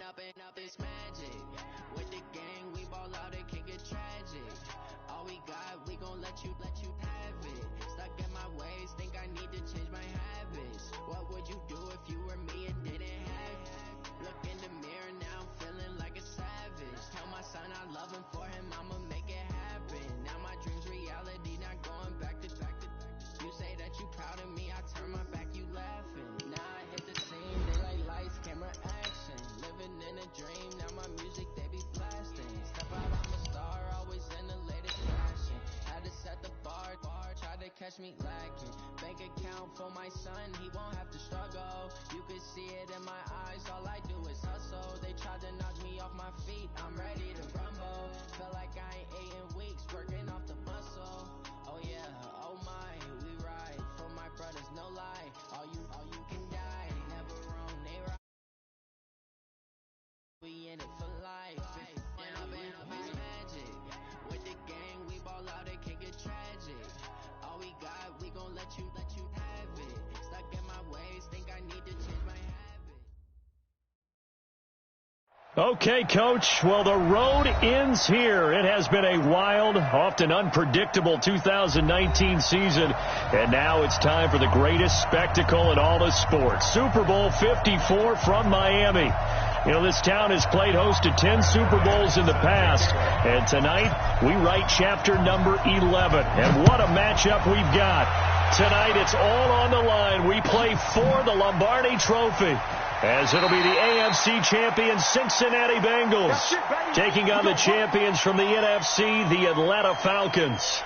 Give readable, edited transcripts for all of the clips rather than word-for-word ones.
up this magic. With the gang, we ball out, it can get tragic. All we got, we gon' let you have it. Stuck in my ways, think I need to change my habits. What would you do if you were me and didn't have it? Look in the mirror, now I'm feeling like a savage. Tell my son I love him, for him I'ma make it happen. Now my dream's reality, not going back to. You say that you proud of me, I turn my back, you laughing. Now I hit the scene, they like lights, camera, action. Living in a dream, now my music they be blasting. Step out, I'm a star, always in the latest fashion. Had to set the bar, tried to catch me lacking. Bank account for my son, he won't have to struggle. You can see it in my eyes, all I do is hustle. They tried to knock me off my feet, I'm ready to rumble. Feel like I ain't ate in weeks, working off the muscle. Oh yeah, oh my, we ride for my brothers, no lie. All you can die, never wrong, they right. We in it for life. Now it's magic. With the gang, we ball out, it can get tragic. All we got, we gon' let you have it. Stuck in my ways, think I need to change my habit. Okay, Coach. Well, the road ends here. It has been a wild, often unpredictable 2019 season. And now it's time for the greatest spectacle in all of sports. Super Bowl 54 from Miami. You know, this town has played host to 10 Super Bowls in the past. And tonight, we write chapter number 11. And what a matchup we've got. Tonight, it's all on the line. We play for the Lombardi Trophy, as it'll be the AFC champions Cincinnati Bengals taking on the champions from the NFC, the Atlanta Falcons.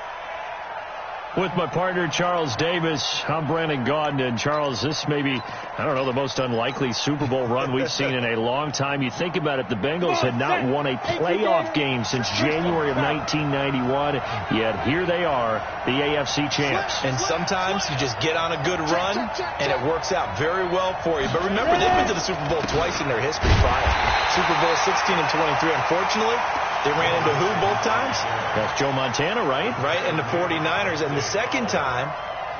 With my partner, Charles Davis, I'm Brandon Gaudin. And, Charles, this may be, I don't know, the most unlikely Super Bowl run we've seen in a long time. You think about it, the Bengals had not won a playoff game since January of 1991, yet here they are, the AFC champs. And sometimes you just get on a good run, and it works out very well for you. But remember, they've been to the Super Bowl twice in their history prior. Super Bowl 16 and 23, unfortunately. They ran into who both times? That's Joe Montana, right? Right, and the 49ers. And the second time,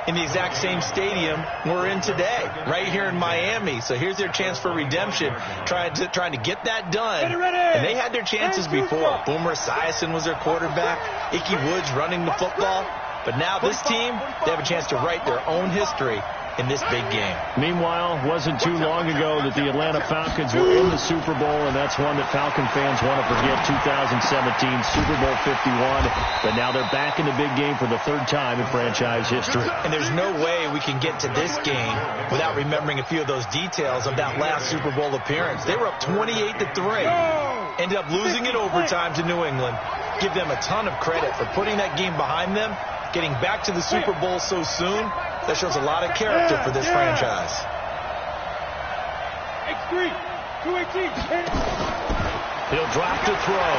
in the exact same stadium we're in today, right here in Miami. So here's their chance for redemption, trying to get that done. And they had their chances before. Boomer Esiason was their quarterback. Ickey Woods running the football. But now this team, they have a chance to write their own history in this big game. Meanwhile, wasn't too long ago that the Atlanta Falcons were in the Super Bowl, and that's one that Falcon fans want to forget. 2017 Super Bowl 51, but now they're back in the big game for the third time in franchise history. And there's no way we can get to this game without remembering a few of those details of that last Super Bowl appearance. They were up 28-3, ended up losing in overtime to New England. Give them a ton of credit for putting that game behind them, getting back to the Super Bowl so soon. That shows a lot of character for this franchise. X3, 218. He'll drop to throw.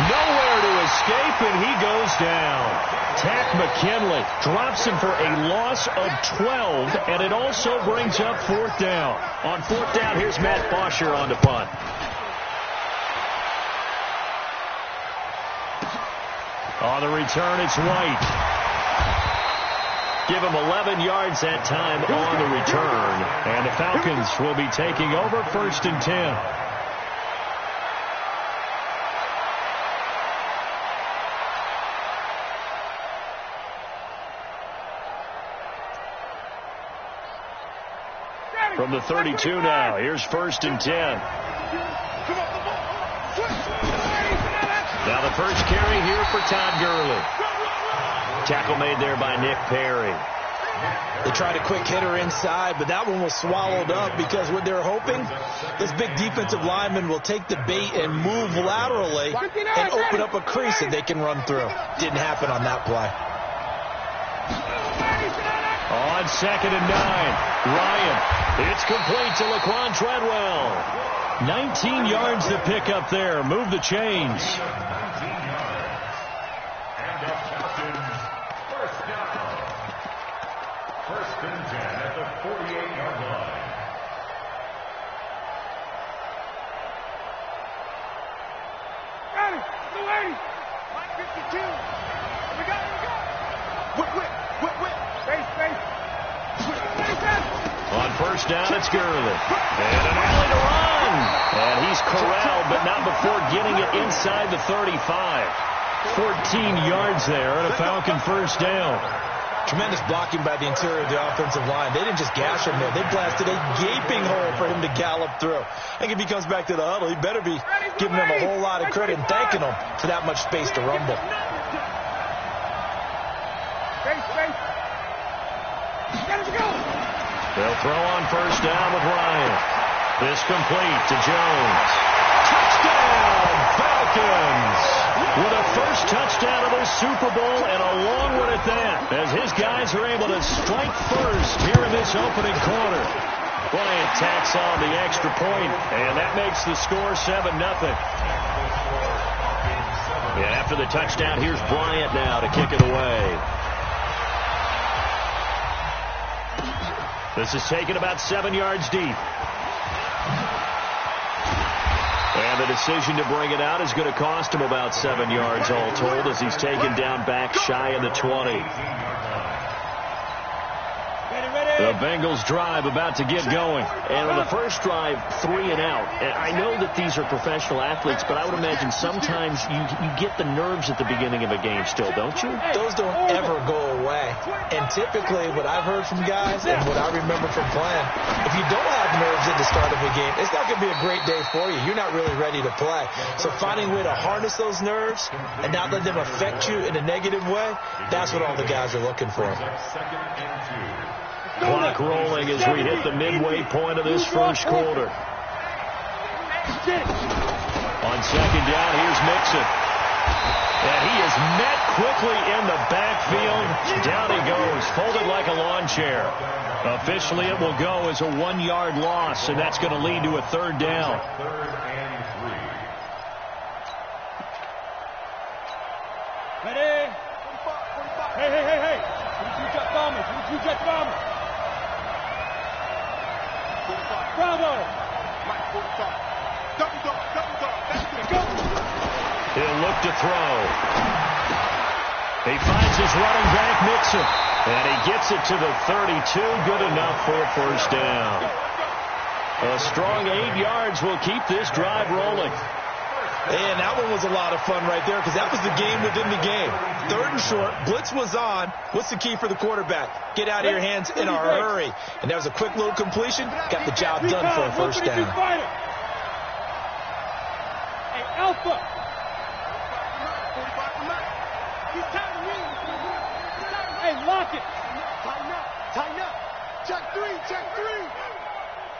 Nowhere to escape, and he goes down. Tack McKinley drops him for a loss of 12, and it also brings up fourth down. On fourth down, here's Matt Bosher on the punt. On the return, it's White. Give him 11 yards that time on the return. And the Falcons will be taking over 1st and 10. From the 32 now, here's 1st and 10. Now the first carry here for Todd Gurley. Tackle made there by Nick Perry. They tried a quick hitter inside, but that one was swallowed up because what they're hoping, this big defensive lineman will take the bait and move laterally and open up a crease that they can run through. Didn't happen on that play. On 2nd and 9, Ryan. It's complete to Laquan Treadwell. 19 yards to pick up there. Move the chains. On first down, it's Gurley. And an alley to run. And he's corralled, but not before getting it inside the 35. 14 yards there and a Falcon first down. Tremendous blocking by the interior of the offensive line. They didn't just gash him there. They blasted a gaping hole for him to gallop through. I think if he comes back to the huddle, he better be giving them a whole lot of credit and thanking them for that much space to rumble. They'll throw on first down with Ryan. This complete to Jones. Touchdown, Falcons! With a first touchdown of the Super Bowl and a long one at that, as his guys are able to strike first here in this opening quarter. Bryant tacks on the extra point, and that makes the score 7-0. And after the touchdown, here's Bryant now to kick it away. This is taken about 7 yards deep. And the decision to bring it out is going to cost him about 7 yards all told, as he's taken down back shy of the 20. The Bengals drive about to get going. And on the first drive, 3 and out. And I know that these are professional athletes, but I would imagine sometimes you get the nerves at the beginning of a game still, don't you? Those don't ever go away. And typically what I've heard from guys and what I remember from playing, if you don't have nerves at the start of a game, it's not going to be a great day for you. You're not really ready to play. So finding a way to harness those nerves and not let them affect you in a negative way, that's what all the guys are looking for. Clock rolling as we hit the midway point of this first quarter. On second down, here's Mixon. And he is met quickly in the backfield. Down he goes, folded like a lawn chair. Officially, it will go as a 1-yard loss, and that's going to lead to a third down. Ready? Hey. You got bombers. Bravo! Double dog. He'll look to throw. He finds his running back, Mixon. And he gets it to the 32. Good enough for a first down. A strong 8 yards will keep this drive rolling. And that one was a lot of fun right there because that was the game within the game. 3rd and short, blitz was on. What's the key for the quarterback? Get out of your hands in a hurry. And that was a quick little completion. Got the job done for a first down. Hey, Alpha. Hey, lock it. Tighten up. Check three.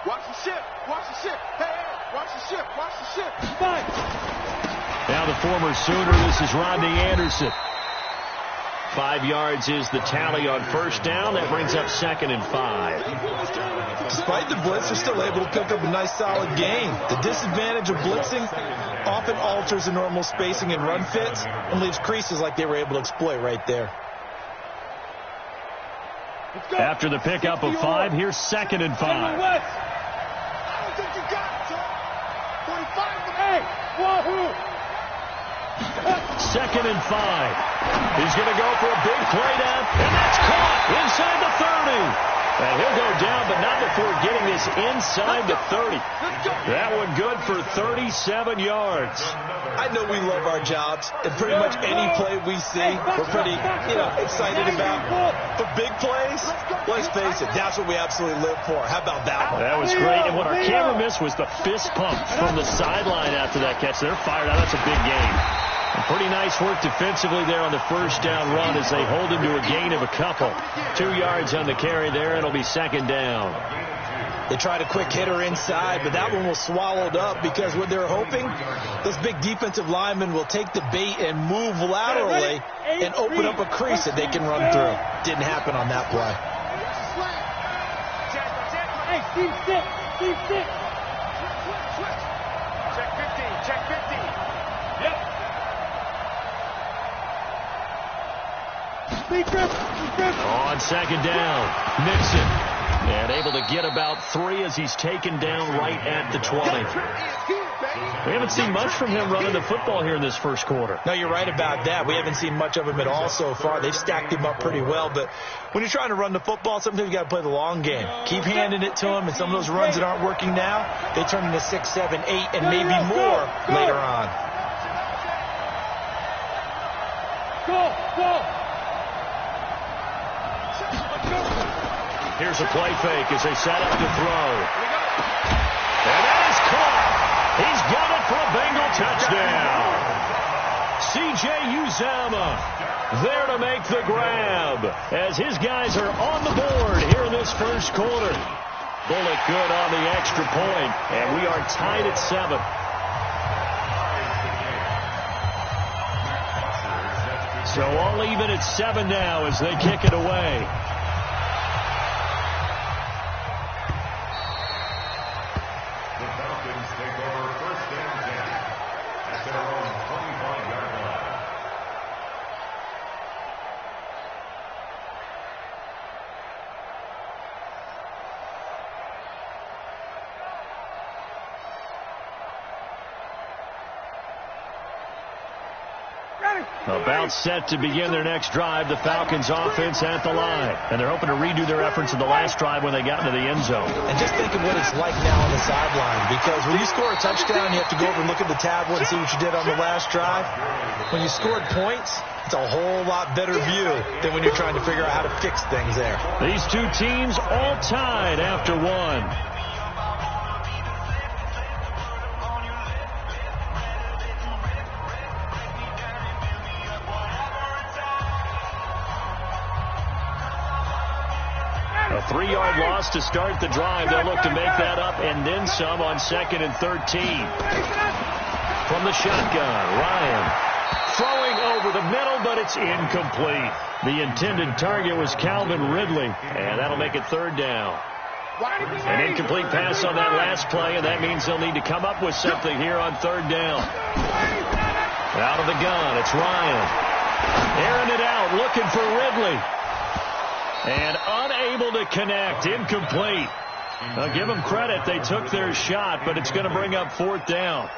Watch the ship. Hey, watch the ship. Fine. Now the former Sooner, this is Rodney Anderson. 5 yards is the tally on first down. That brings up 2nd and 5. Despite the blitz, they're still able to pick up a nice solid gain. The disadvantage of blitzing often alters the normal spacing and run fits and leaves creases like they were able to exploit right there. After the pickup of 5, here's 2nd and 5. Hey, wahoo! 2nd and 5. He's going to go for a big play down, and that's caught inside the 30. And he'll go down, but not before getting this inside the 30. That one good for 37 yards. I know we love our jobs, and pretty much any play we see, we're pretty, excited about. For big plays, let's face it, that's what we absolutely live for. How about that one? That was great, and what our camera missed was the fist pump from the sideline after that catch. They're fired out. That's a big game. And pretty nice work defensively there on the first down run as they hold him to a gain of a couple. 2 yards on the carry there. It'll be 2nd down. They tried a quick hitter inside, but that one was swallowed up because what they're hoping, those big defensive linemen will take the bait and move laterally and open up a crease that they can run through. Didn't happen on that play. Hey, team 6. Check 15. Yep. On 2nd down, Mixon. And able to get about 3 as he's taken down right at the 20. We haven't seen much from him running the football here in this first quarter. No, you're right about that. We haven't seen much of him at all so far. They've stacked him up pretty well, but when you're trying to run the football, sometimes you got to play the long game. Keep handing it to him, and some of those runs that aren't working now, they turn into 6, 7, 8, and maybe more later on. Go! Here's a play fake as they set up to throw. And that is caught. He's got it for a Bengal touchdown. C.J. Uzomah there to make the grab as his guys are on the board here in this first quarter. Bullock good on the extra point, and we are tied at 7. So all even at 7 now as they kick it away. About set to begin their next drive, the Falcons offense at the line. And they're hoping to redo their efforts in the last drive when they got into the end zone. And just think of what it's like now on the sideline, because when you score a touchdown, you have to go over and look at the tablet and see what you did on the last drive. When you scored points, it's a whole lot better view than when you're trying to figure out how to fix things there. These two teams all tied after one. A 3-yard loss to start the drive. They'll look to make that up and then some on 2nd and 13. From the shotgun, Ryan throwing over the middle, but it's incomplete. The intended target was Calvin Ridley, and that'll make it 3rd down. An incomplete pass on that last play, and that means they'll need to come up with something here on 3rd down. Out of the gun, it's Ryan. Airing it out, looking for Ridley. And unable to connect. Incomplete. Now, give them credit. They took their shot, but it's going to bring up 4th down.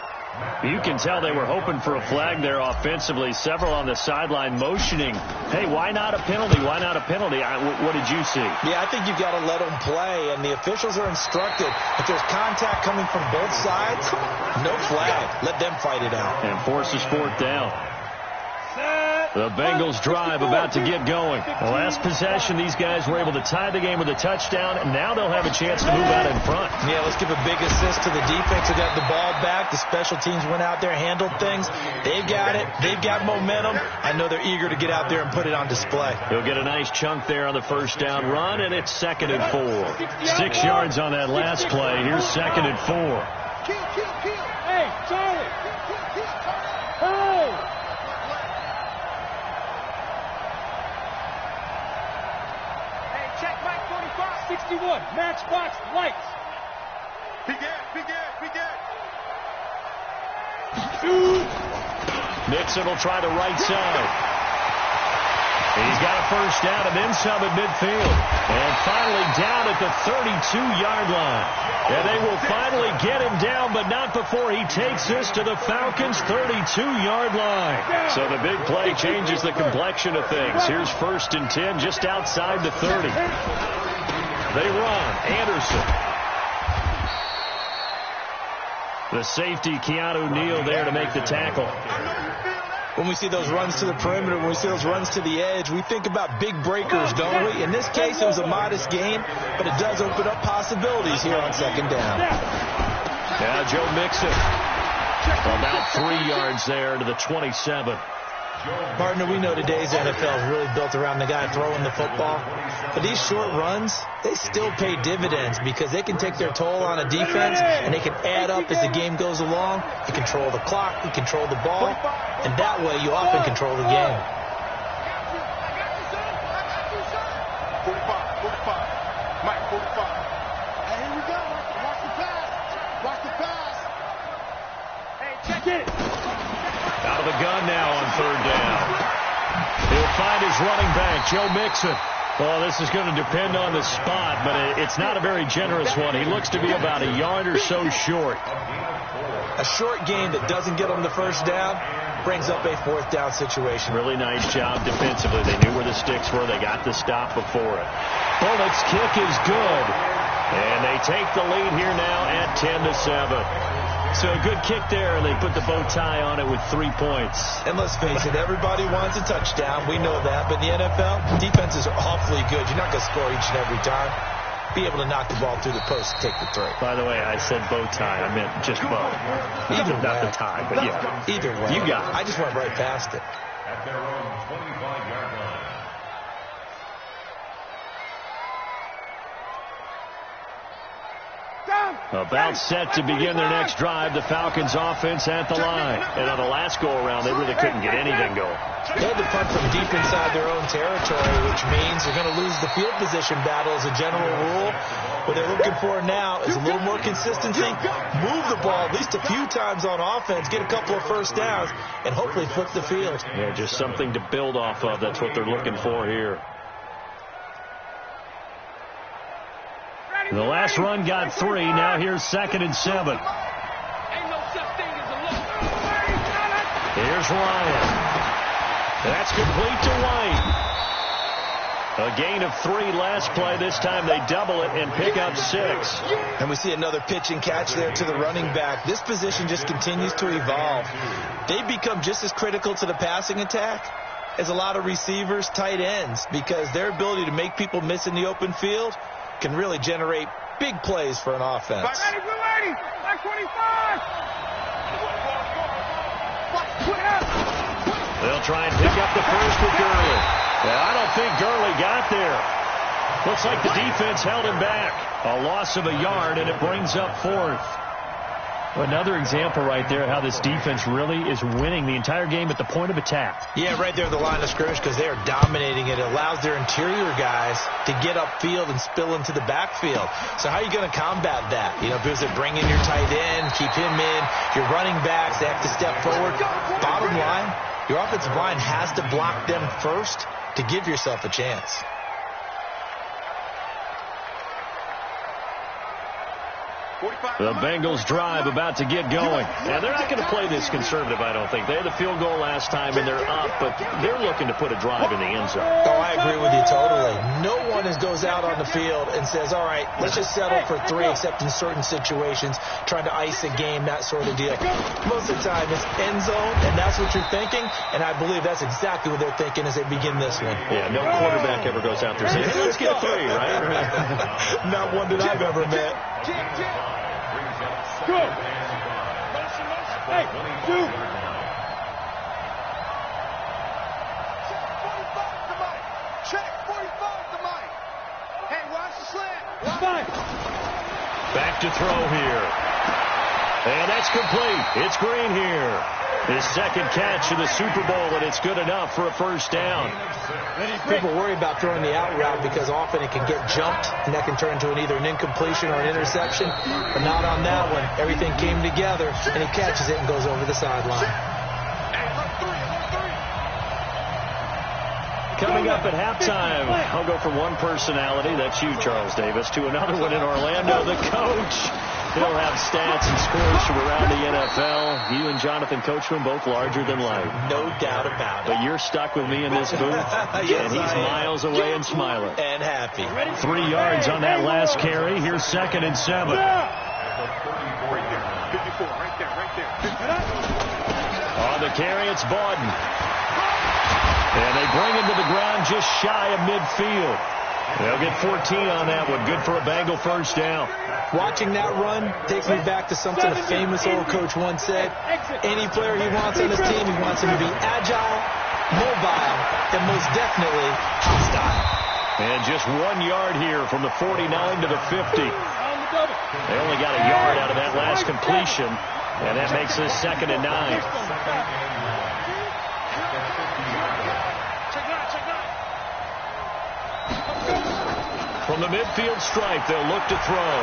You can tell they were hoping for a flag there offensively. Several on the sideline motioning. Hey, why not a penalty? Why not a penalty? What did you see? Yeah, I think you've got to let them play, and the officials are instructed. If there's contact coming from both sides, no flag. Let them fight it out. And forces 4th down. The Bengals drive about to get going. The last possession, these guys were able to tie the game with a touchdown, and now they'll have a chance to move out in front. Yeah, let's give a big assist to the defense. They got the ball back. The special teams went out there, handled things. They've got it. They've got momentum. I know they're eager to get out there and put it on display. He'll get a nice chunk there on the 1st down run, and it's 2nd and 4. 6 yards on that last play. Here's 2nd and 4. Hey, Charlie! Hey! Check Mike 45. 61. Matchbox lights. Begin. Shoot. Nixon will try the right side. He's got a 1st down and then some at midfield. And finally down at the 32-yard line. And they will finally get him down, but not before he takes this to the Falcons' 32-yard line. So the big play changes the complexion of things. Here's 1st and 10 just outside the 30. They run. Anderson. The safety, Keanu Neal, there to make the tackle. When we see those runs to the perimeter, when we see those runs to the edge, we think about big breakers, don't we? In this case, it was a modest game, but it does open up possibilities here on 2nd down. Now Joe Mixon. About 3 yards there to the 27. Partner, we know today's NFL is really built around the guy throwing the football. But these short runs, they still pay dividends because they can take their toll on a defense and they can add up as the game goes along. You control the clock, you control the ball, and that way you often control the game. 45. Mike, 45. Hey, here we go. Watch the pass. Hey, check it. Out of the gun now on 3rd down. He'll find his running back, Joe Mixon. Well, this is going to depend on the spot, but it's not a very generous one. He looks to be about a yard or so short. A short gain that doesn't get him the first down brings up a fourth down situation. Really nice job defensively. They knew where the sticks were. They got the stop before it. Bullock's kick is good. And they take the lead here now at 10-7. So a good kick there, and they put the bow tie on it with 3 points. And let's face it, everybody wants a touchdown. We know that. But in the NFL, defenses are awfully good. You're not going to score each and every time. Be able to knock the ball through the post and take the three. By the way, I said bow tie. I meant just bow. Either not way. the tie, but yeah. Either way. You got it. I just went right past it. At their own 25-yard line. About set to begin their next drive. The Falcons offense at the line. And on the last go-around, they really couldn't get anything going. They had to punt from deep inside their own territory, which means they're going to lose the field position battle as a general rule. What they're looking for now is a little more consistency, move the ball at least a few times on offense, get a couple of first downs, and hopefully flip the field. Yeah, just something to build off of. That's what they're looking for here. The last run got 3. Now here's 2nd and 7. Here's Ryan. That's complete to White. A gain of 3 last play. This time they double it and pick up 6. And we see another pitch and catch there to the running back. This position just continues to evolve. They've become just as critical to the passing attack as a lot of receivers, tight ends, because their ability to make people miss in the open field can really generate big plays for an offense. Ready, like 25. They'll try and pick up the first with Gurley. I don't think Gurley got there. Looks like the defense held him back. A loss of a yard, and it brings up 4th. Another example right there how this defense really is winning the entire game at the point of attack. Yeah, right there at the line of scrimmage because they are dominating it. It allows their interior guys to get upfield and spill into the backfield. So how are you going to combat that? You know, because they bring in your tight end, keep him in, your running backs, they have to step forward. Bottom line, your offensive line has to block them first to give yourself a chance. The Bengals drive about to get going. And they're not going to play this conservative, I don't think. They had the field goal last time, and they're up, but they're looking to put a drive in the end zone. Oh, I agree with you totally. No one goes out on the field and says, all right, let's just settle for 3, except in certain situations, trying to ice a game, that sort of deal. Most of the time, it's end zone, and that's what you're thinking, and I believe that's exactly what they're thinking as they begin this one. Yeah, no quarterback ever goes out there saying, hey, let's get 3, right? Not one that I've ever met. Go. Hey, 2. Check 45 to Mike. Hey, watch the slant. Back to throw here. And that's complete. It's Green here. His 2nd catch in the Super Bowl, and it's good enough for a first down. People worry about throwing the out route because often it can get jumped, and that can turn into either an incompletion or an interception. But not on that one. Everything came together, and he catches it and goes over the sideline. Coming up at halftime, I'll go from one personality, that's you, Charles Davis, to another one in Orlando, the coach. He'll have stats and scores from around the NFL. You and Jonathan Coachman, both larger than life. No doubt about it. But you're stuck with me in this booth, Yes, and he's miles away and smiling. And happy. 3 yards on that last carry. Here's 2nd and 7. Right there. On the carry, it's Bawden. And they bring him to the ground just shy of midfield. They'll get 14 on that one. Good for a Bengal first down. Watching that run takes me back to something a famous old coach once said. Any player he wants on his team, he wants him to be agile, mobile, and most definitely hostile. And just 1 yard here from the 49 to the 50. They only got a yard out of that last completion, and that makes this 2nd and 9. From the midfield stripe, they'll look to throw.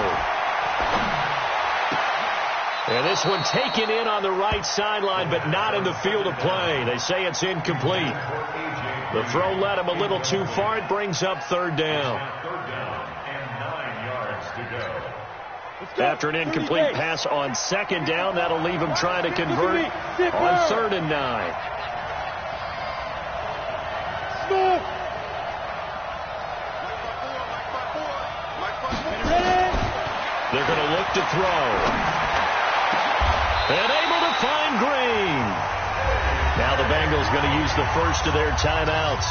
And this one taken in on the right sideline, but not in the field of play. They say it's incomplete. The throw led him a little too far. It brings up third down. Third down and 9 yards to go. After an incomplete pass on second down, that'll leave him trying to convert on 3rd and 9. They're going to look to throw. And able to find Green. Now the Bengals going to use the first of their timeouts,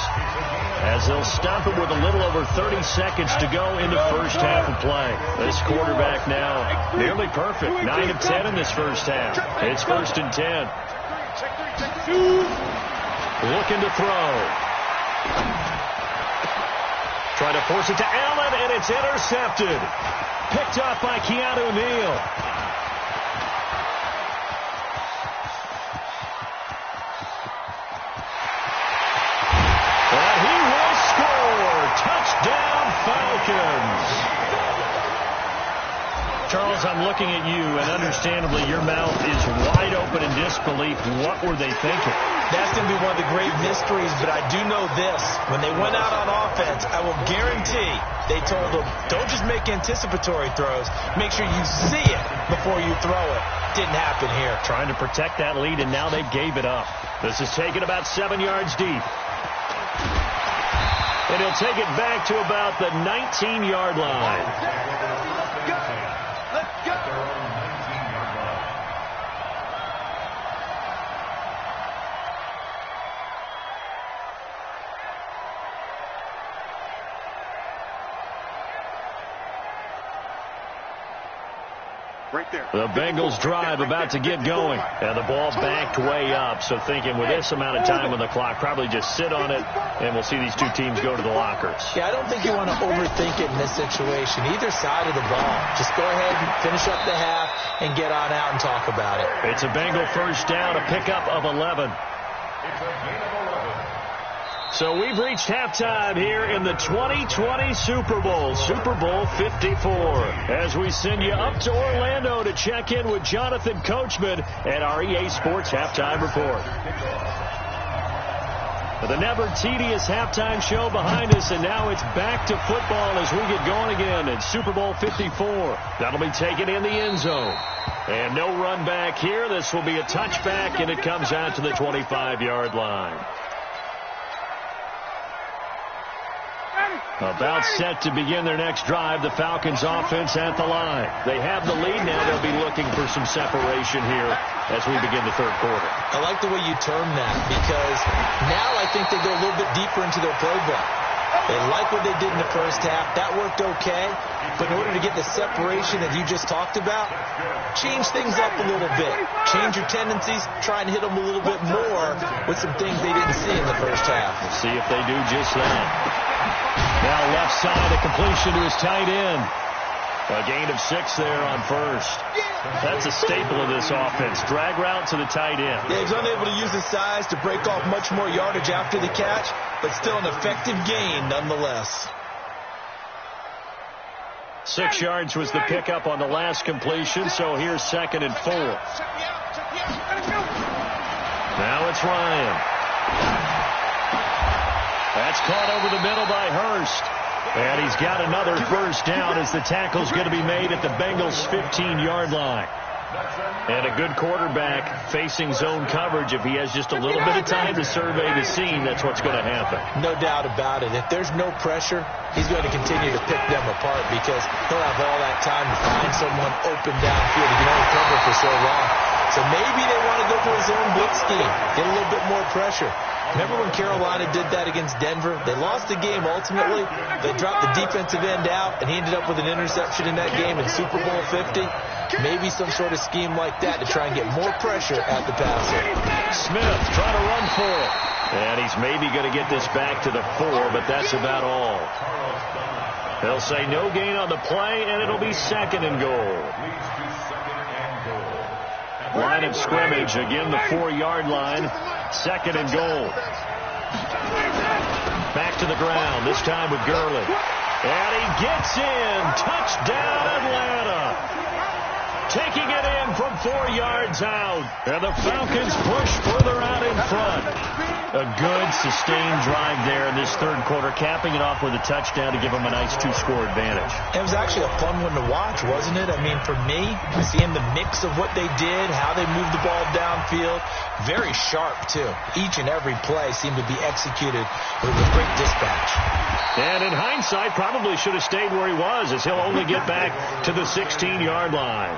as they'll stop it with a little over 30 seconds to go in the first half of play. This quarterback now nearly perfect. 9 of 10 in this first half. It's 1st and 10. Looking to throw. Trying to force it to Allen, and it's intercepted. Picked up by Keanu Neal. And he will score. Touchdown, Falcons. Charles, I'm looking at you, and understandably your mouth is wide open in disbelief. What were they thinking? That's going to be one of the great mysteries, but I do know this. When they went out on offense, I will guarantee they told them, don't just make anticipatory throws. Make sure you see it before you throw it. Didn't happen here. Trying to protect that lead, and now they gave it up. This is taken about 7 yards deep. And he'll take it back to about the 19-yard line. Let's go. Right there. The Bengals drive about to get going. And the ball backed way up. So thinking with this amount of time on the clock, probably just sit on it, and we'll see these two teams go to the lockers. Yeah, I don't think you want to overthink it in this situation. Either side of the ball. Just go ahead and finish up the half and get on out and talk about it. It's a Bengal first down, a pickup of 11. It's a gain of 11. So we've reached halftime here in the 2020 Super Bowl, Super Bowl 54. As we send you up to Orlando to check in with Jonathan Coachman at our EA Sports Halftime Report. The never tedious halftime show behind us, and now it's back to football as we get going again in Super Bowl 54. That'll be taken in the end zone. And no run back here. This will be a touchback, and it comes out to the 25-yard line. About set to begin their next drive, the Falcons offense at the line. They have the lead now. They'll be looking for some separation here as we begin the third quarter. I like the way you term that, because now I think they go a little bit deeper into their playbook. They like what they did in the first half. That worked okay. But in order to get the separation that you just talked about, change things up a little bit. Change your tendencies. Try and hit them a little bit more with some things they didn't see in the first half. We'll see if they do just that. Now left side, a completion to his tight end. A gain of 6 there on first. That's a staple of this offense. Drag route to the tight end. Yeah, he's unable to use his size to break off much more yardage after the catch, but still an effective gain nonetheless. 6 yards was the pickup on the last completion, so here's 2nd and 4. Now it's Ryan. That's caught over the middle by Hurst. And he's got another first down as the tackle's going to be made at the Bengals' 15-yard line. And a good quarterback facing zone coverage. If he has just a little bit of time to survey the scene, that's what's going to happen. No doubt about it. If there's no pressure, he's going to continue to pick them apart because he'll have all that time to find someone open downfield. He can only cover for so long. So maybe they want to go for a zone blitz scheme, get a little bit more pressure. Remember when Carolina did that against Denver? They lost the game ultimately. They dropped the defensive end out, and he ended up with an interception in that game in Super Bowl 50. Maybe some sort of scheme like that to try and get more pressure at the passer. Smith trying to run for it. And he's maybe going to get this back to the 4, but that's about all. They'll say no gain on the play, and it'll be 2nd and goal. Line of scrimmage, again the 4-yard line, 2nd and goal. Back to the ground, this time with Gurley. And he gets in. Touchdown, Atlanta. taking it in from 4 yards out. And the Falcons push further out in front. A good, sustained drive there in this third quarter, capping it off with a touchdown to give them a nice 2-score advantage. It was actually a fun one to watch, wasn't it? I mean, for me, seeing the mix of what they did, how they moved the ball downfield, very sharp, too. Each and every play seemed to be executed with great dispatch. And in hindsight, probably should have stayed where he was, as he'll only get back to the 16-yard line.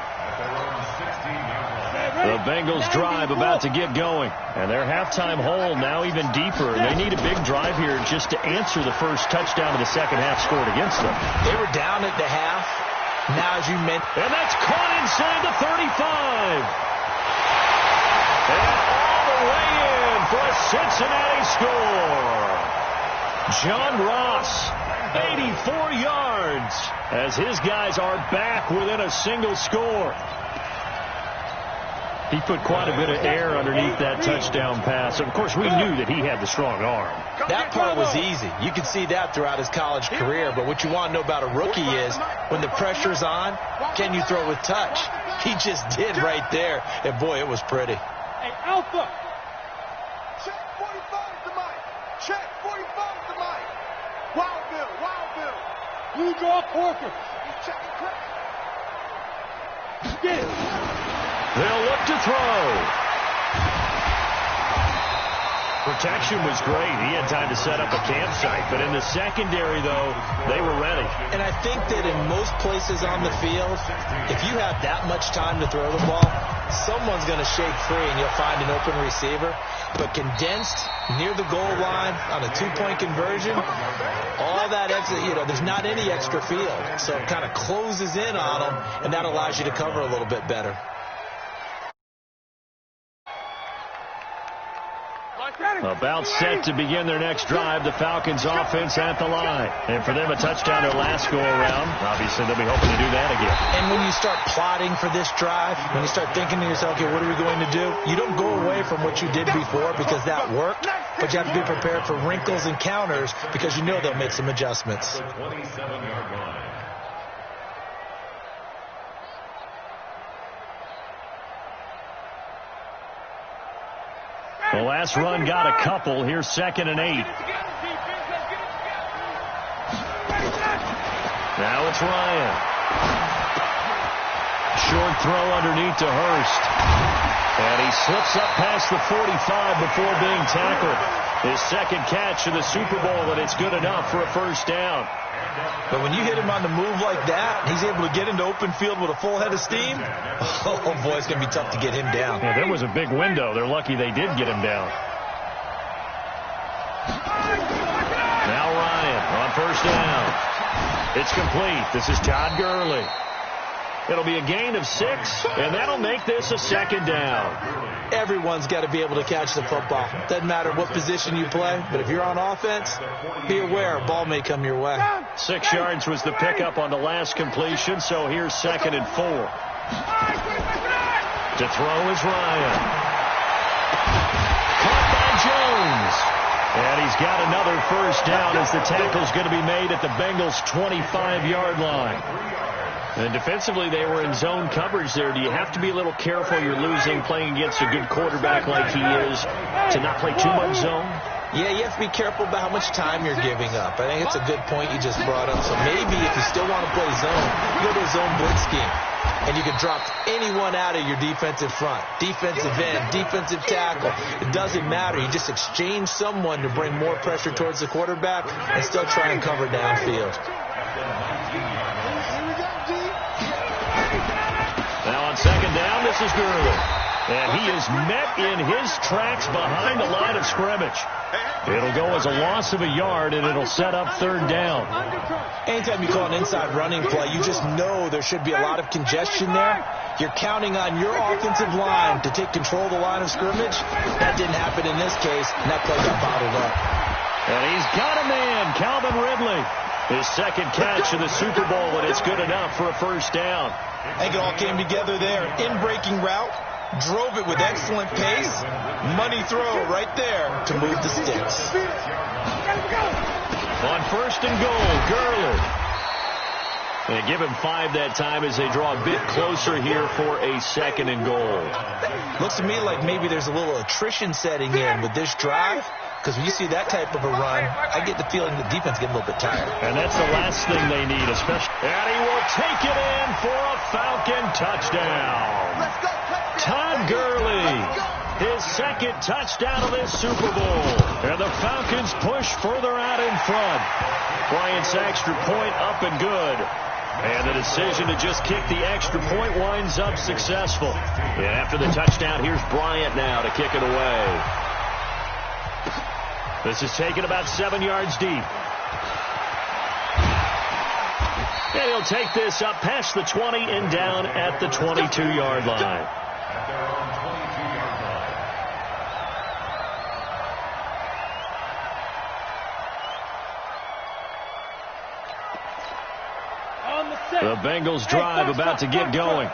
The Bengals drive about to get going. And their halftime hole now even deeper. They need a big drive here just to answer the first touchdown of the second half scored against them. They were down at the half. Now, as you mentioned. And that's caught inside the 35. And all the way in for a Cincinnati score. John Ross, 84 yards, as his guys are back within a single score. He put quite a bit of air underneath that touchdown pass. Of course, we knew that he had the strong arm. That part was easy. You could see that throughout his college career. But what you want to know about a rookie is when the pressure's on, can you throw with touch? He just did right there. And, boy, it was pretty. Hey, Alpha. Check 45 to Mike. Check 45 to Mike. Wild Bill. Wild Bill. Blue draw Corker. He's checking Chris. Get it. They'll look to throw. Protection was great. He had time to set up a campsite. But in the secondary, though, they were ready. And I think that in most places on the field, if you have that much time to throw the ball, someone's going to shake free and you'll find an open receiver. But condensed near the goal line on a two-point conversion, all that extra, there's not any extra field. So it kind of closes in on them, and that allows you to cover a little bit better. About set to begin their next drive, the Falcons offense at the line. And for them, a touchdown their last go-around. Obviously, they'll be hoping to do that again. And when you start plotting for this drive, when you start thinking to yourself, okay, what are we going to do? You don't go away from what you did before because that worked, but you have to be prepared for wrinkles and counters because you know they'll make some adjustments. 27-yard line. The last run got a couple. Here's 2nd and 8. Now it's Ryan. Short throw underneath to Hurst. And he slips up past the 45 before being tackled. His second catch of the Super Bowl, and it's good enough for a first down. But when you hit him on the move like that, he's able to get into open field with a full head of steam. Oh, boy, it's going to be tough to get him down. Yeah, there was a big window. They're lucky they did get him down. Now Ryan on first down. It's complete. This is Todd Gurley. It'll be a gain of 6, and that'll make this a second down. Everyone's got to be able to catch the football. Doesn't matter what position you play, but if you're on offense, be aware a ball may come your way. 6 yards was the pickup on the last completion, so here's 2nd and 4. To throw is Ryan. Caught by Jones. And he's got another first down as the tackle's going to be made at the Bengals' 25-yard line. And defensively, they were in zone coverage there. Do you have to be a little careful? You're losing, playing against a good quarterback like he is, to not play too much zone? Yeah, you have to be careful about how much time you're giving up. I think it's a good point you just brought up. So maybe if you still want to play zone, you go to a zone blitz scheme. And you can drop anyone out of your defensive front, defensive end, defensive tackle. It doesn't matter. You just exchange someone to bring more pressure towards the quarterback and still try and cover downfield. Now on second down, this is Gurley. And he is met in his tracks behind the line of scrimmage. It'll go as a loss of a yard, and it'll set up third down. Anytime you call an inside running play, you just know there should be a lot of congestion there. You're counting on your offensive line to take control of the line of scrimmage. That didn't happen in this case, and that play got bottled up. And he's got a man, Calvin Ridley. His second catch of the Super Bowl, and it's good enough for a first down. I think it all came together there. In-breaking route, drove it with excellent pace. Money throw right there to move the sticks. On first and goal, Gurley. And give him 5 that time as they draw a bit closer here for a 2nd and goal. Looks to me like maybe there's a little attrition setting in with this drive. Because when you see that type of a run, I get the feeling the defense getting a little bit tired. And that's the last thing they need, especially. And he will take it in for a Falcon touchdown. Todd Gurley, his 2nd touchdown of this Super Bowl. And the Falcons push further out in front. Bryant's extra point up and good. And the decision to just kick the extra point winds up successful. And after the touchdown, here's Bryant now to kick it away. This is taken about 7 yards deep. And he'll take this up past the 20 and down at the 22-yard line. The Bengals drive about to get going.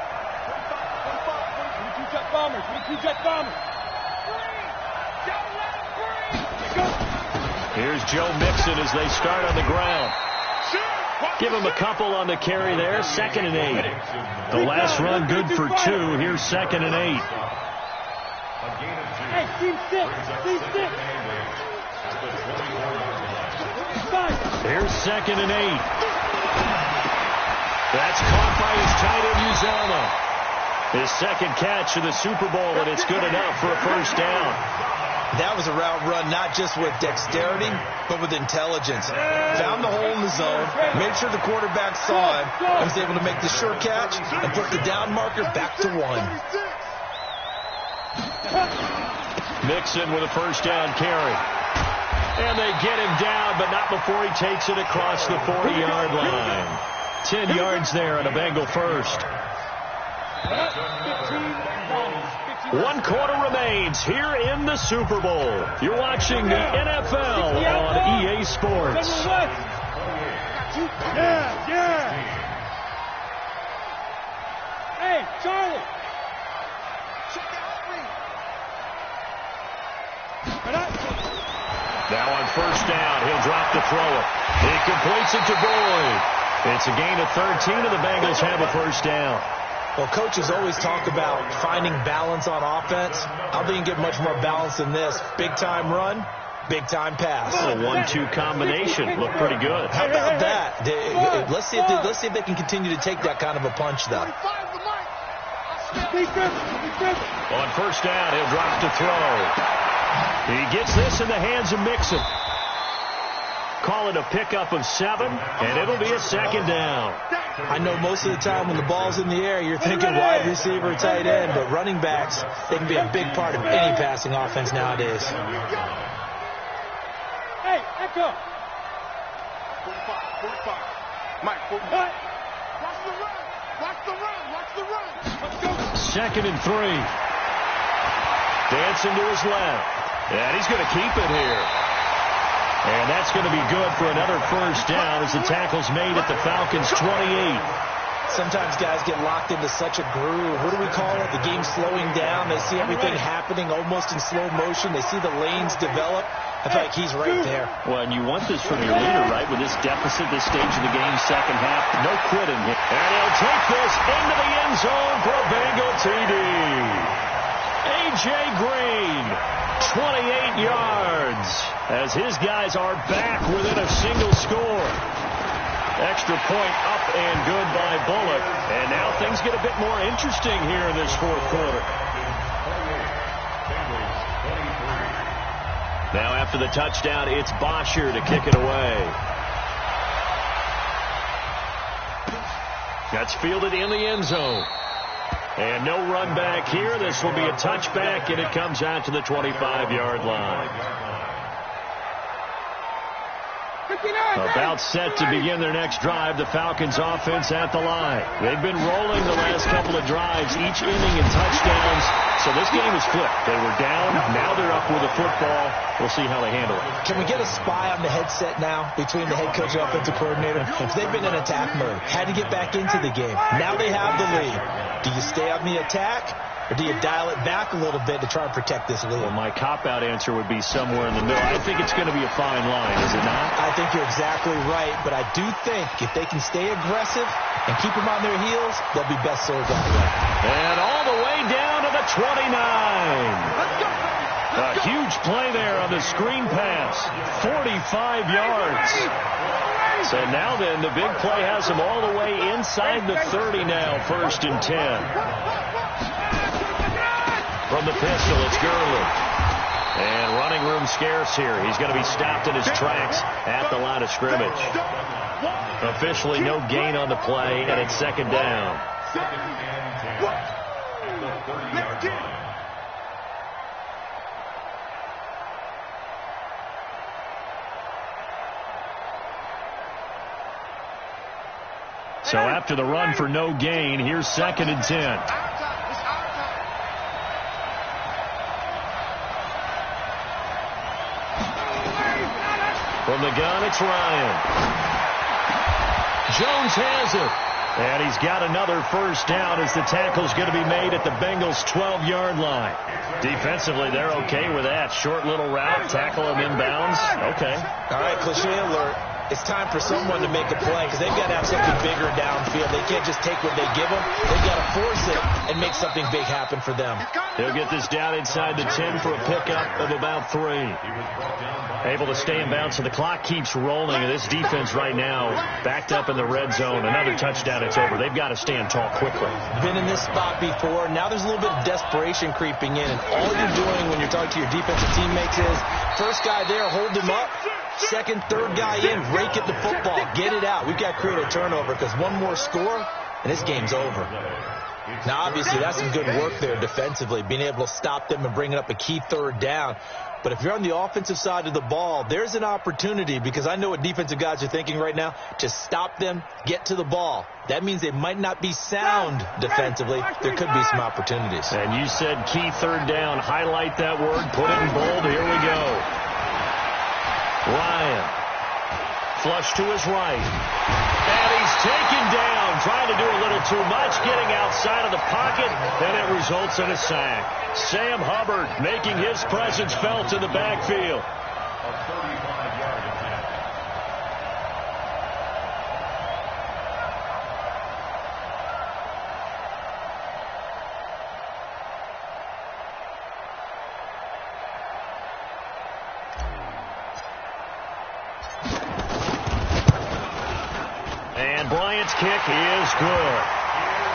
Here's Joe Mixon as they start on the ground. Give him a couple on the carry there. 2nd and 8. The last run good for 2. Here's 2nd and 8. Here's 2nd and 8. That's caught by his tight end, Uzomah. His 2nd catch of the Super Bowl, and it's good enough for a first down. That was a route run not just with dexterity, but with intelligence. Found the hole in the zone, made sure the quarterback saw it, and was able to make the sure catch and put the down marker back to 1. Mixon with a first down carry. And they get him down, but not before he takes it across the 40-yard line. 10 yards there and a Bengal first. 1 quarter remains here in the Super Bowl. You're watching the NFL on EA Sports. Hey, Charlie. Now on first down, he'll drop to throw it. He completes it to Boyd. It's a gain of 13, and the Bengals have a first down. Well, coaches always talk about finding balance on offense. I think you get much more balance than this. Big-time run, big-time pass. A 1-2 combination. Looked pretty good. How about that? Let's see if they can continue to take that kind of a punch, though. On first down, he'll drop to throw. He gets this in the hands of Mixon. Call it a pickup of 7, and it'll be a 2nd down. I know most of the time when the ball's in the air, you're thinking wide receiver, tight end, but running backs, they can be a big part of any passing offense nowadays. Hey, Echo. 45. Mike, 45. Watch the run. Watch the run. Let's go. 2nd and 3. Dancing to his left. And he's going to keep it here. And that's going to be good for another first down as the tackle's made at the Falcons' 28. Sometimes guys get locked into such a groove. What do we call it? The game's slowing down. They see everything happening almost in slow motion. They see the lanes develop. I feel like he's right there. Well, and you want this from your leader, right? With this deficit, this stage of the game, second half, no quitting. And he'll take this into the end zone for a Bengal TD. A.J. Green, 28 yards, as his guys are back within a single score. Extra point up and good by Bullock. And now things get a bit more interesting here in this fourth quarter. Now after the touchdown, it's Bosher to kick it away. That's fielded in the end zone. And no run back here. This will be a touchback, and it comes out to the 25-yard line. About set to begin their next drive, the Falcons offense at the line. They've been rolling the last couple of drives, each inning in touchdowns. So this game is flipped. They were down, now they're up with a football. We'll see how they handle it. Can we get a spy on the headset now between the head coach and offensive coordinator? If they've been in attack mode, had to get back into the game. Now they have the lead. Do you stay on the attack, or do you dial it back a little bit to try and protect this lead? Well, my cop-out answer would be somewhere in the middle. I think it's going to be a fine line, is it not? I think you're exactly right, but I do think if they can stay aggressive and keep them on their heels, they'll be best served that way. And all the way down to the 29. A huge play there on the screen pass. 45 yards. So now then, the big play has them all the way inside the 30 now, 1st and 10. From the pistol, it's Gurley. And running room scarce here. He's going to be stopped in his tracks at the line of scrimmage. Officially no gain on the play, and it's 2nd down. So after the run for no gain, here's 2nd and 10. From the gun, it's Ryan. Jones has it. And he's got another 1st down as the tackle's going to be made at the Bengals' 12-yard line. Defensively, they're okay with that. Short little route, tackle him inbounds. Okay. All right, cliche alert. It's time for someone to make a play because they've got to have something bigger downfield. They can't just take what they give them. They've got to force it and make something big happen for them. They'll get this down inside the 10 for a pickup of about 3. Able to stay in bounds, so the clock keeps rolling. And this defense right now backed up in the red zone. Another touchdown, it's over. They've got to stand tall quickly. Been in this spot before. Now there's a little bit of desperation creeping in. And all you're doing when you're talking to your defensive teammates is, first guy there, hold him up. Second, third guy in, rake at the football. Get it out. We've got to create a turnover because one more score, and this game's over. Now, obviously, that's some good work there defensively, being able to stop them and bringing up a key 3rd down. But if you're on the offensive side of the ball, there's an opportunity, because I know what defensive guys are thinking right now, to stop them, get to the ball. That means they might not be sound defensively. There could be some opportunities. And you said key 3rd down. Highlight that word. Put it in bold. Here we go. Ryan, flush to his right, and he's taken down, trying to do a little too much, getting outside of the pocket, and it results in a sack. Sam Hubbard making his presence felt in the backfield. A 35-yard attempt. Bryant's kick is good.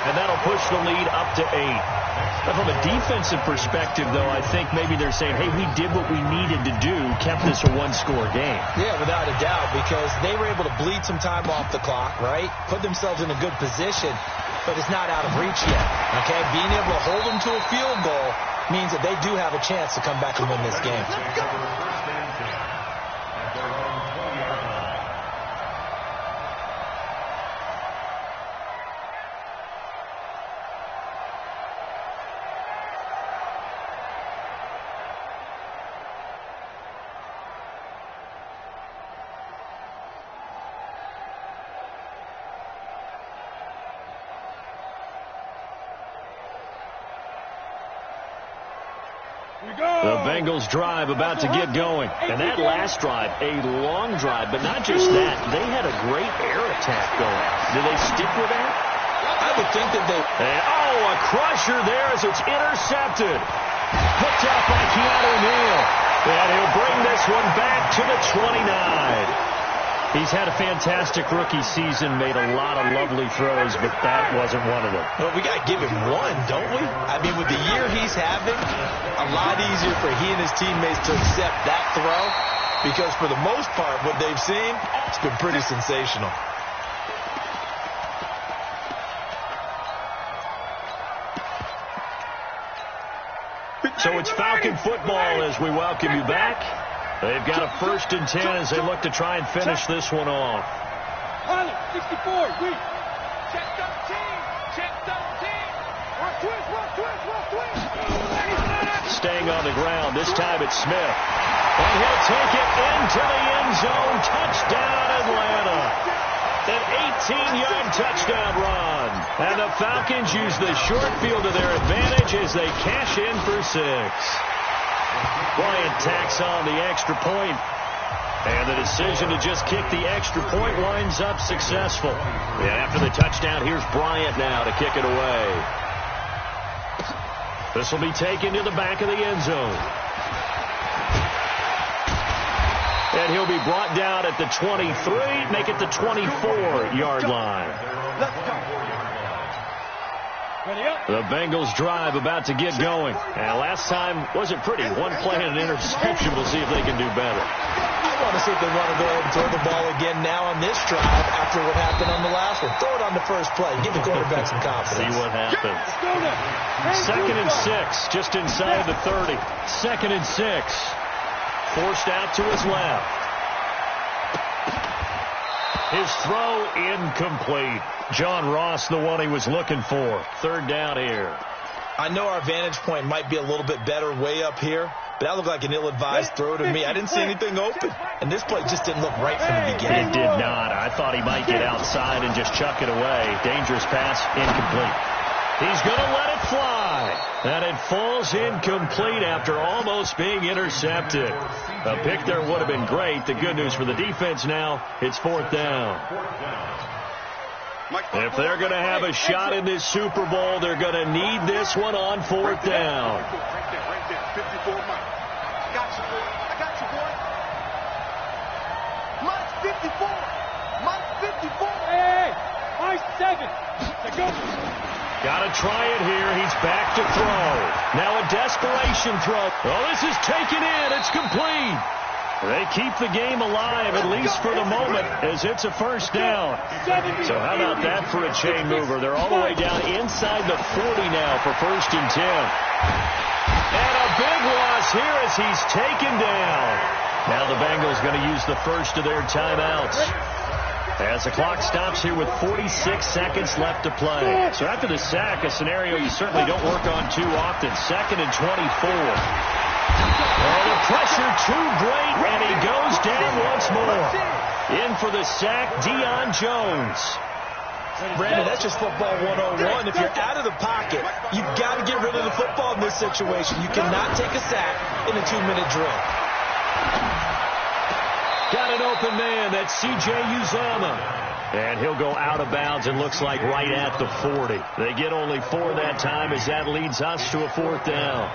And that'll push the lead up to 8. Now, from a defensive perspective, though, I think maybe they're saying, hey, we did what we needed to do, kept this a 1-score game. Yeah, without a doubt, because they were able to bleed some time off the clock, right? Put themselves in a good position, but it's not out of reach yet, okay? Being able to hold them to a field goal means that they do have a chance to come back and win this game. The Bengals drive about to get going. And that last drive, a long drive, but not just that. They had a great air attack going. Do they stick with that? I would think that they... And, a crusher there as it's intercepted. Picked up by Keanu Neal. And he'll bring this one back to the 29. He's had a fantastic rookie season, made a lot of lovely throws, but that wasn't one of them. Well, we got to give him one, don't we? I mean, with the year he's having, a lot easier for he and his teammates to accept that throw, because for the most part, what they've seen, it's been pretty sensational. So it's Falcon football as we welcome you back. They've got a 1st and 10 as they look to try and finish this one off. 64, we check 13, check 13. Staying on the ground, this time it's Smith. And he'll take it into the end zone. Touchdown, Atlanta. An 18-yard touchdown run. And the Falcons use the short field to their advantage as they cash in for 6. Bryant tacks on the extra point. And the decision to just kick the extra point winds up successful. And after the touchdown, here's Bryant now to kick it away. This will be taken to the back of the end zone. And he'll be brought down at the 23, make it the 24-yard line. The Bengals drive about to get going. And last time wasn't pretty. One play and an interception. We'll see if they can do better. I want to see if they want to go ahead and throw the ball again now on this drive after what happened on the last one. Throw it on the first play. Give the quarterback some confidence. See what happens. 2nd and 6, just inside the 30. 2nd and 6. Forced out to his left. His throw incomplete. John Ross, the one he was looking for. 3rd down here. I know our vantage point might be a little bit better way up here, but that looked like an ill-advised throw to me. I didn't see anything open, and this play just didn't look right from the beginning. It did not. I thought he might get outside and just chuck it away. Dangerous pass, incomplete. He's going to let it fly. And it falls incomplete after almost being intercepted. A pick there would have been great. The good news for the defense now, it's 4th down. If they're going to have a shot in this Super Bowl, they're going to need this one on 4th down. Right there. 54, Mike. I got you, boy. I got you, boy. Mike's 54. Mike's 54. Hey, Mike's 7. Let's go. Got to try it here. He's back to throw. Now a desperation throw. Oh, this is taken in. It's complete. They keep the game alive, at least for the moment, as it's a 1st down. So how about that for a chain mover? They're all the way down inside the 40 now for 1st and 10. And a big loss here as he's taken down. Now the Bengals going to use the first of their timeouts. As the clock stops here with 46 seconds left to play. So after the sack, a scenario you certainly don't work on too often. 2nd and 24. Oh, the pressure too great, and he goes down once more. In for the sack, Deion Jones. Brandon, that's just football 101. If you're out of the pocket, you've got to get rid of the football in this situation. You cannot take a sack in a 2-minute drill. Got an open man. That's C.J. Uzomah. And he'll go out of bounds and looks like right at the 40. They get only 4 that time as that leads us to a 4th down.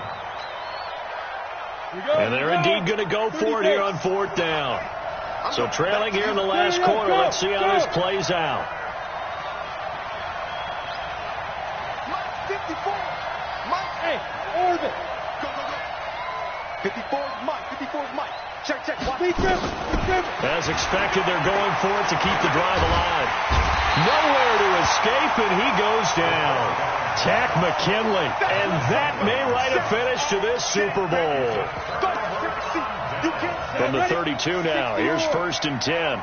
And they're indeed going to go for it here on 4th down. So trailing here in the last quarter. Let's see how this plays out. Mike 54. Mike, hey, orbit. Go, go, go. 54 is Mike. 54 is Mike. Check, check. Watch. As expected, they're going for it to keep the drive alive. Nowhere to escape, and he goes down. Tack McKinley, and that may write a finish to this Super Bowl. From the 32 now, here's 1st and 10.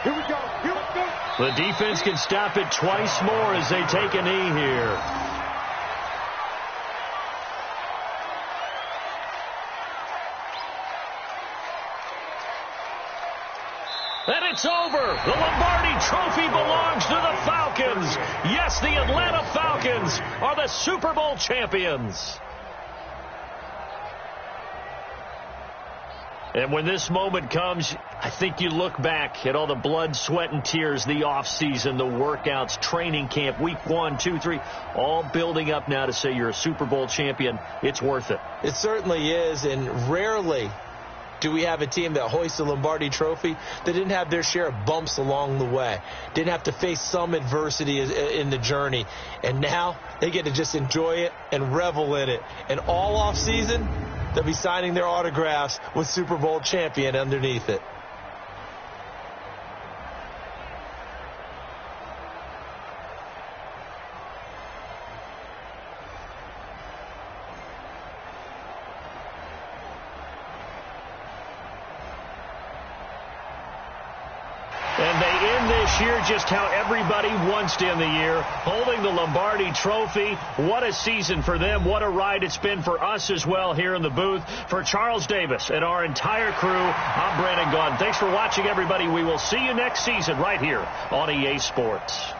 Here we go. Here we go. The defense can stop it twice more as they take a knee here. And it's over. The Lombardi Trophy belongs to the Falcons. Yes, the Atlanta Falcons are the Super Bowl champions. And when this moment comes, I think you look back at all the blood, sweat, and tears, the offseason, the workouts, training camp, week 1, 2, 3, all building up now to say you're a Super Bowl champion. It's worth it. It certainly is, and rarely do we have a team that hoists a Lombardi Trophy that didn't have their share of bumps along the way, didn't have to face some adversity in the journey, and now they get to just enjoy it and revel in it. And all off season, they'll be signing their autographs with Super Bowl champion underneath it. And they end this year just how everybody wants to end the year, holding the Lombardi Trophy. What a season for them. What a ride it's been for us as well here in the booth. For Charles Davis and our entire crew, I'm Brandon Gaudin. Thanks for watching, everybody. We will see you next season right here on EA Sports.